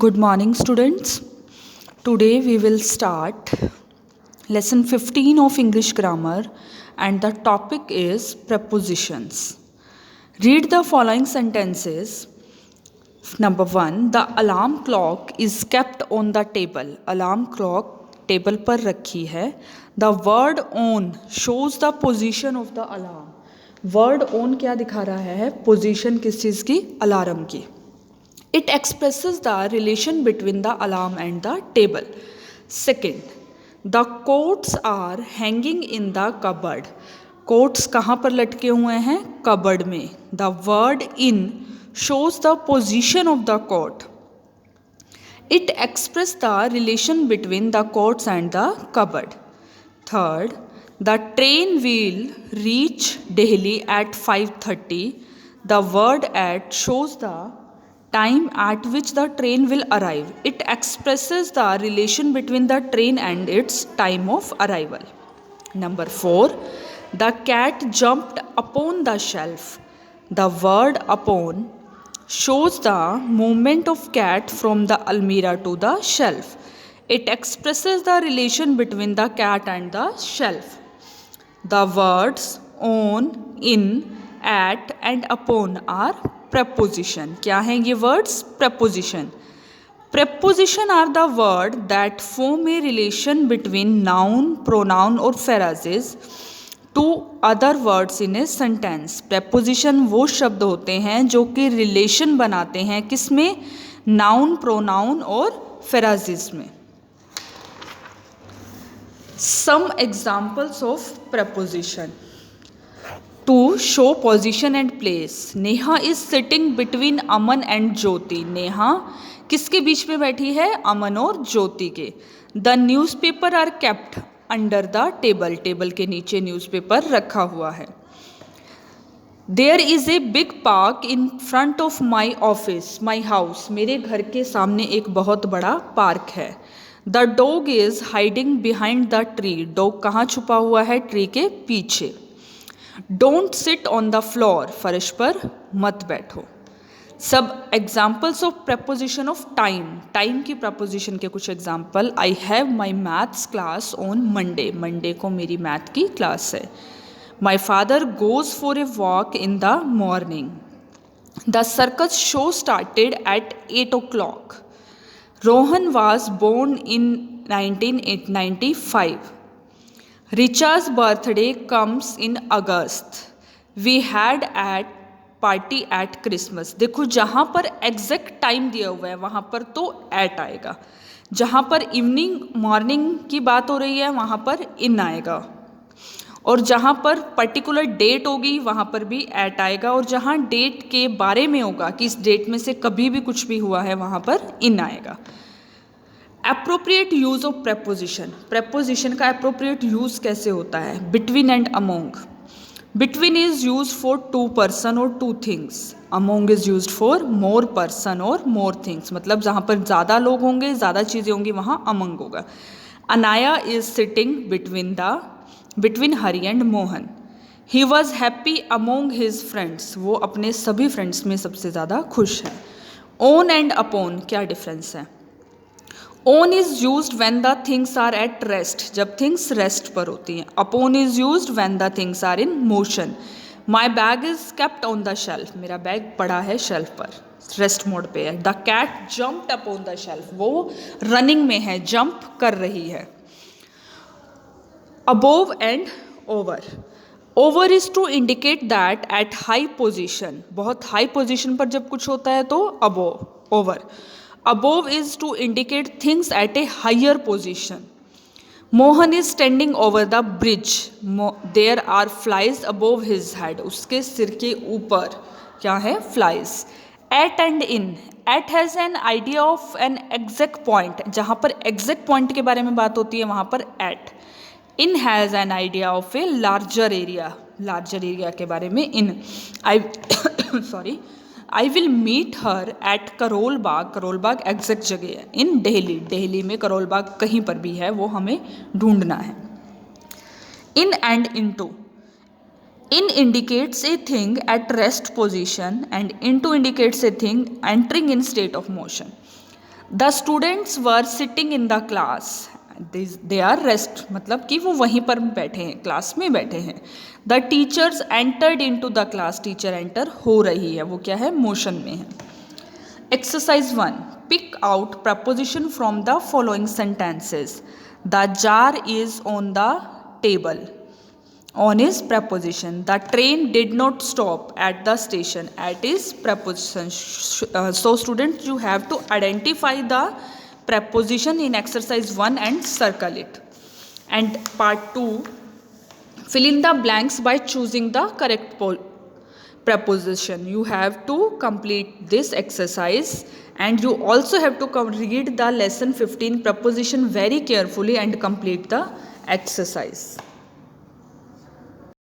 Good morning, students. Today we will start lesson 15 of English grammar, and the topic is prepositions. Read the following sentences. Number 1, the alarm clock is kept on the table. Alarm clock table पर रखी है. The word on shows the position of the alarm. Word on क्या दिखा रहा है? Position किस चीज़ की? Alarm की. It expresses the relation between the alarm and the table. Second, the coats are hanging in the cupboard. Coats कहाँ पर लटके हुए हैं? Cupboard में. The word in shows the position of the coat. It expresses the relation between the coats and the cupboard. Third, the train will reach Delhi at 5:30. The word at shows the time at which the train will arrive. It expresses the relation between the train and its time of arrival. Number 4, the cat jumped upon the shelf. The word upon shows the movement of cat from the almirah to the shelf. It expresses the relation between the cat and the shelf. The words on, in, at and upon are preposition. क्या हैं ये words? Preposition. Preposition are the word that form a relation between noun, pronoun or phrases to other words in a sentence. Preposition वो शब्द होते हैं जो कि relation बनाते हैं किसमें? नाउन, प्रोनाउन और phrases में. Some examples of preposition. To show position and place. Neha is sitting between Aman and Jyoti. Neha किसके बीच में बैठी है? अमन और ज्योति के. The newspaper are kept under the table. Table के नीचे न्यूज़पेपर रखा हुआ है. There is a big park in front of my office. My house. मेरे घर के सामने एक बहुत बड़ा पार्क है. The dog is hiding behind the tree. Dog कहाँ छुपा हुआ है? ट्री के पीछे. Don't sit on the floor. फर्श पर मत बैठो. सब examples of preposition of time. Time की preposition के कुछ example. I have my maths class on Monday. Monday को मेरी मैथ की क्लास है. My father goes for a walk in the morning. The circus show started at 8 o'clock. Rohan was born in 1995. Richa's birthday comes in August. We had at party at Christmas. देखो जहाँ पर exact time दिया हुआ है वहाँ पर तो eight आएगा. जहाँ पर इवनिंग मॉर्निंग की बात हो रही है वहाँ पर इन आएगा. और जहाँ पर पर्टिकुलर डेट होगी वहाँ पर भी एट आएगा. और जहाँ डेट के बारे में होगा कि इस डेट में से कभी भी कुछ भी हुआ है वहाँ पर इन आएगा. Appropriate use of preposition. Preposition का एप्रोप्रिएट यूज कैसे होता है? Between and among. Between is used for two person or two things. Among is used for more person or more things. मतलब जहाँ पर ज़्यादा लोग होंगे, ज़्यादा चीज़ें होंगी, वहाँ among होगा. Anaya is sitting between Hari and Mohan. He was happy among his friends. वो अपने सभी friends में सबसे ज़्यादा खुश है. On and upon क्या difference है? On is used when the things are at rest. जब things rest पर होती हैं. Upon is used when the things are in motion. My bag is kept on the shelf. मेरा bag पड़ा है shelf पर, रेस्ट मोड पे है. The cat jumped upon the shelf. वो रनिंग में है, जंप कर रही है. Above and over. Over is to indicate that at high position. बहुत हाई पोजीशन पर जब कुछ होता है तो above, over. Above is to indicate things at a higher position. Mohan is standing over the bridge. There are flies above his head. उसके सिर के ऊपर क्या है? Flies. At and in. At has an idea of an exact point. जहाँ पर exact point के बारे में बात होती है वहाँ पर at. In has an idea of a larger area. Larger area के बारे में in. I will meet her at Karol Bagh. Karol Bagh exact जगह है. इन दिल्ली. दिल्ली में करोल बाग कहीं पर भी है, वो हमें ढूंढना है. In and into. In indicates a thing at rest position and into indicates a thing entering in state of motion. The students were sitting in the class, they are rest, मतलब कि वो वहीं पर बैठे हैं, क्लास में बैठे हैं. The teachers entered into the class, teacher enter हो रही है, वो क्या है, मोशन में है. Exercise 1, pick out proposition from the following sentences. The jar is on the table. On is preposition. The train did not stop at the station. At is preposition. So students, you have to identify the preposition in exercise 1 and circle it. And part 2, fill in the blanks by choosing the correct preposition. You have to complete this exercise, and you also have to read the lesson 15 preposition very carefully and complete the exercise.